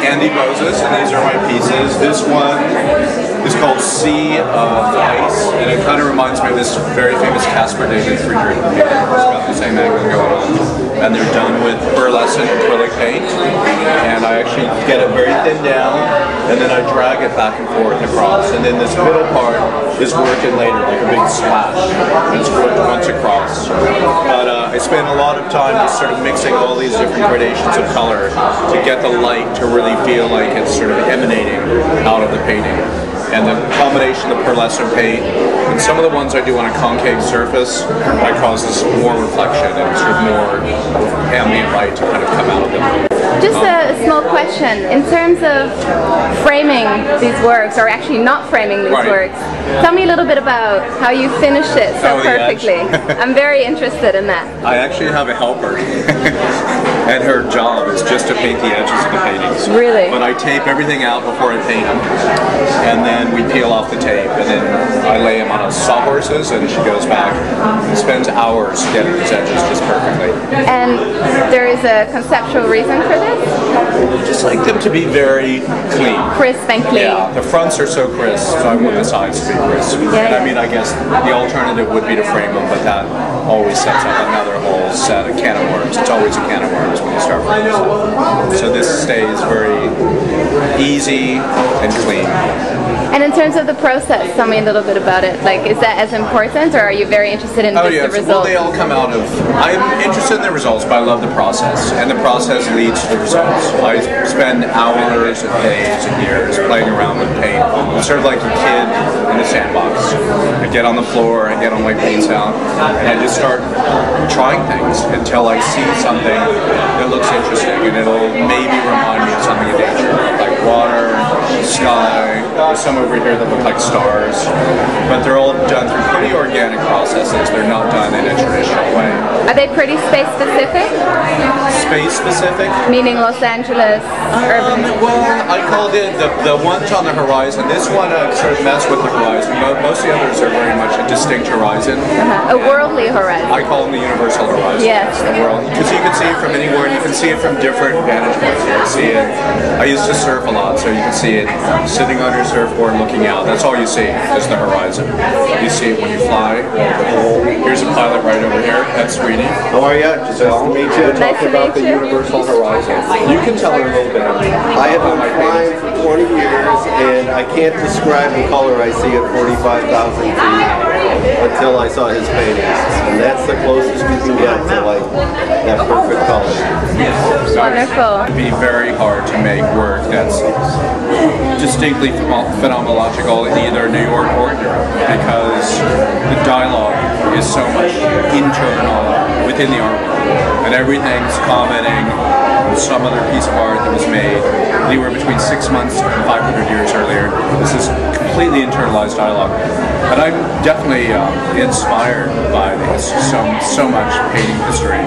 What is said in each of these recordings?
Andy Moses, and these are my pieces. This one is called Sea of Ice, and it kind of reminds me of this very famous Caspar David Friedrich painting. It's got the same angle going on. And they're done with pearlescent acrylic paint, and I actually get it very thin down, and then I drag it back and forth across, and then this middle part is worked in later, like a big splash. It's worked once across. But I spend a lot of time just sort of mixing all these different gradations of color to get the light to really feel like it's sort of emanating out of the painting. And the combination of pearlescent paint and some of the ones I do on a concave surface, that causes more reflection and sort of more ambient light to kind of come out of them. Just a small question. In terms of framing these works, or actually not framing these works, tell me a little bit about how you finished it so perfectly. I'm very interested in that. I actually have a helper, and her job is just to paint the edges of the paintings. Really? But I tape everything out before I paint them, and then we peel off the tape, and then I lay them on sawhorses, and she goes back and spends hours getting these edges just perfectly. And there is a conceptual reason for this? Just like them to be very clean. Crisp and clean. Yeah, the fronts are so crisp, so I want the sides to be crisp. Yeah. I mean, I guess the alternative would be to frame them, but that always sets up another whole set of can of worms. It's always a can of worms when you start framing stuff. So this stays very easy and clean. And in terms of the process, tell me a little bit about it. Like, is that as important, or are you very interested in just the results? Well, they all come out of... I'm interested in the results, but I love the process. And the process leads to the results. I spend hours and days and years playing around with paint. I'm sort of like a kid in a sandbox. I get on the floor, I get all my paints out, and I just start trying things until I see something that looks interesting, and it'll maybe remind me of something in nature, like water, sky. There's some over here that look like stars, but they're all done through pretty organic processes. They're not done in a traditional way. Are they pretty space specific? Space specific? Meaning Los Angeles, urban? Well, I called it the ones on the horizon. This one sort of messed with the horizon. Most of the others are very much a distinct horizon. A worldly horizon. I call them the universal horizon. Yes. Because you can see it from anywhere. You can see it from different vantage points. You can see it. I used to surf a lot, so you can see it sitting on your surfboard looking out. That's all you see is the horizon. You see it when you fly. Here's a pilot right over here. That's Sweetie. How are you? Giselle. We're talking about the universal horizon. You can tell her a little bit. I have been flying for 20 years, and I can't describe the color I see at 45,000 feet until I saw his paintings. And that's the closest we can get to like that perfect color. Wonderful. It'd be very hard to make work that's distinctly phenomenological in either New York or Europe, because the dialogue is so much internal within the art world, and everything's commenting on some other piece of art that was made anywhere between 6 months and 500 years earlier. This is completely internalized dialogue. But I'm definitely inspired by this, so much painting history.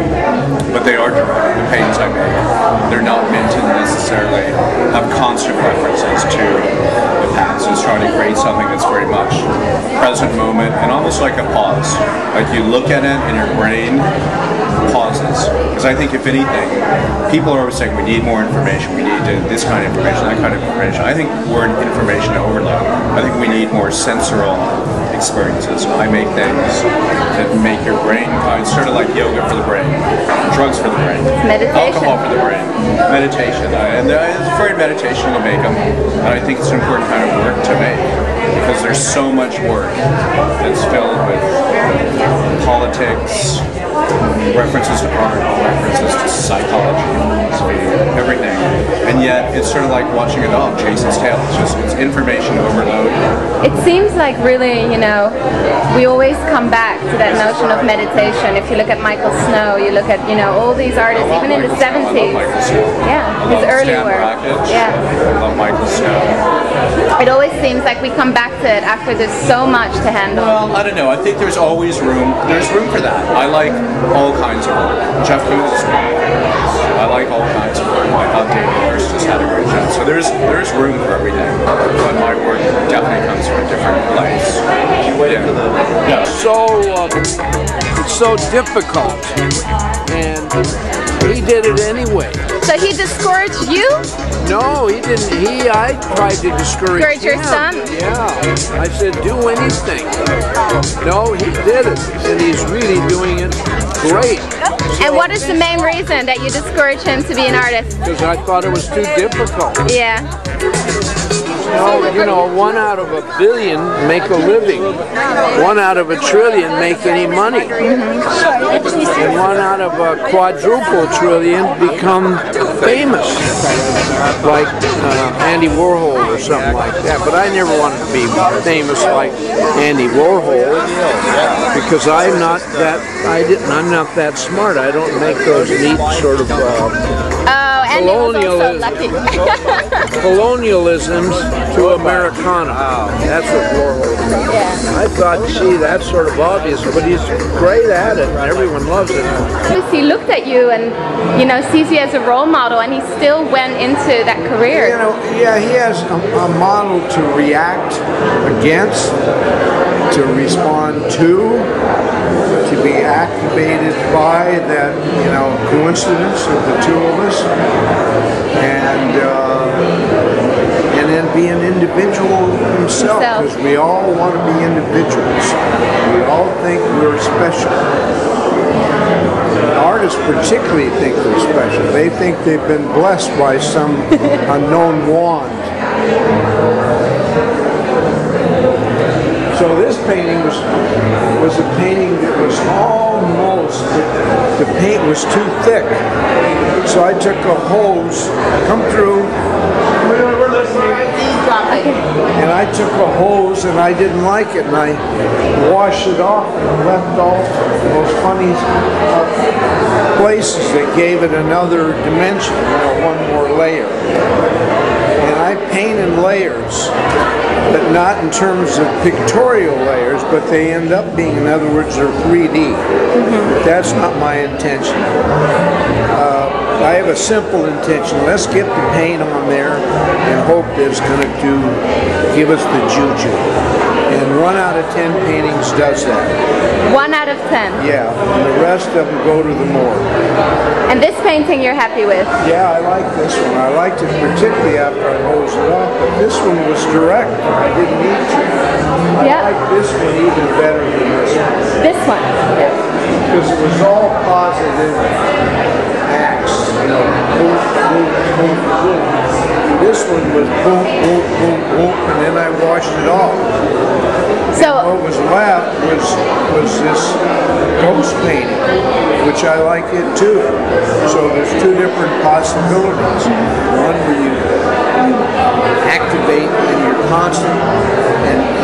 But they are direct, the paintings I make. They're not meant to necessarily have constant references to the past. It's trying to create something that's very much present moment and almost like a pause. Like you look at it and your brain pauses. Because I think if anything, people are always saying we need more information, we need this kind of information, that kind of information. I think we're in information overload. I think we need more sensorial experiences. I make things that make your brain kind, sort of like yoga for the brain, drugs for the brain, meditation. Alcohol for the brain, meditation. And it's very meditational to make them, and I think it's an important kind of work to make, because there's so much work that's filled with politics, references to art, references to psychology, philosophy, everything. And yet, it's sort of like watching a dog chase its tail. It's information overload. It seems like really, we always come back to that notion of meditation. If you look at Michael Snow, you look at, all these artists, even in the 70s. Yeah, his early work. Yeah. I love Michael Snow. It always seems like we come back to it after there's so much to handle. Well, I don't know. I think there's always room. There's room for that. I like all kinds of work. Jeff Koons is great. I like all kinds of work. I thought David Morris just had a great job. So there's room for everything. But my work definitely comes from a different place. So it's so difficult, and he did it anyway. So he discouraged you? No, he didn't. I tried to discourage him. your son? Yeah. I said, do anything. No, he did it, and he's really doing it great. And what is the main reason that you discourage him to be an artist? Because I thought it was too difficult. Yeah. No, you know, 1 out of a billion make a living. 1 out of a trillion make any money. And 1 out of a quadruple trillion become famous. Like Andy Warhol or something like that. But I never wanted to be famous like Andy Warhol because I'm not that smart. I don't make those neat sort of colonialisms to Americana. That's what Warhol did. Yeah. I thought, gee, that's sort of obvious, but he's great at it, and everyone loves it. He looked at you and, you know, sees you as a role model, and he still went into that career. You know, yeah, he has a model to react against, to respond to be activated by that, you know, coincidence of the two of us, and then be an individual himself, because we all want to be individuals. We all think we're special. Artists particularly think they're special. They think they've been blessed by some unknown wand. So this painting was a painting that was almost, the paint was too thick. So I took a hose, come through, and I took a hose and I didn't like it, and I washed it off and left all those funny places that gave it another dimension, you know, 1 more layer. And I paint in layers, but not in terms of pictorial layers, but they end up being, in other words, they're 3D. But that's not my intention. I have a simple intention. Let's get the paint on there and hope that it's going to give us the juju. And 1 out of 10 paintings does that. 1 out of 10? Yeah, and the rest of them go to the morgue. And this painting you're happy with? Yeah, I like this one. I liked it particularly after I hosed it off, but this one was direct. I didn't need to. I like this one even better than this one. This one? Yeah. Because it was all positive acts, you know, boom, boom, boom, boom. This one was boom, boom, boom, boom, and then I washed it off. So and what was left was this ghost painting, which I like it too. So there's 2 different possibilities. One where you activate and you're constant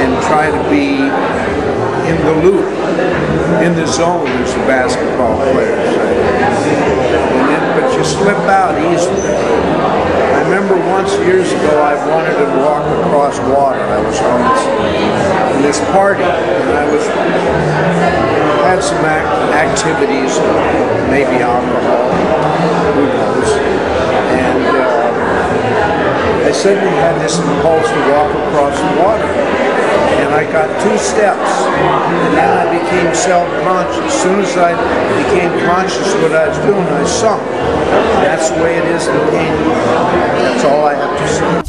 and try to be in the loop, in the zone as the basketball players say. But you slip out easily. I remember once years ago I wanted to walk across water. I was on this party, and I had some activities, maybe alcohol, who knows. And I suddenly had this impulse to walk across the water. And I got 2 steps, and then I became self-conscious. As soon as I became conscious of what I was doing, I sunk. That's the way it is in painting. That's all I have to say.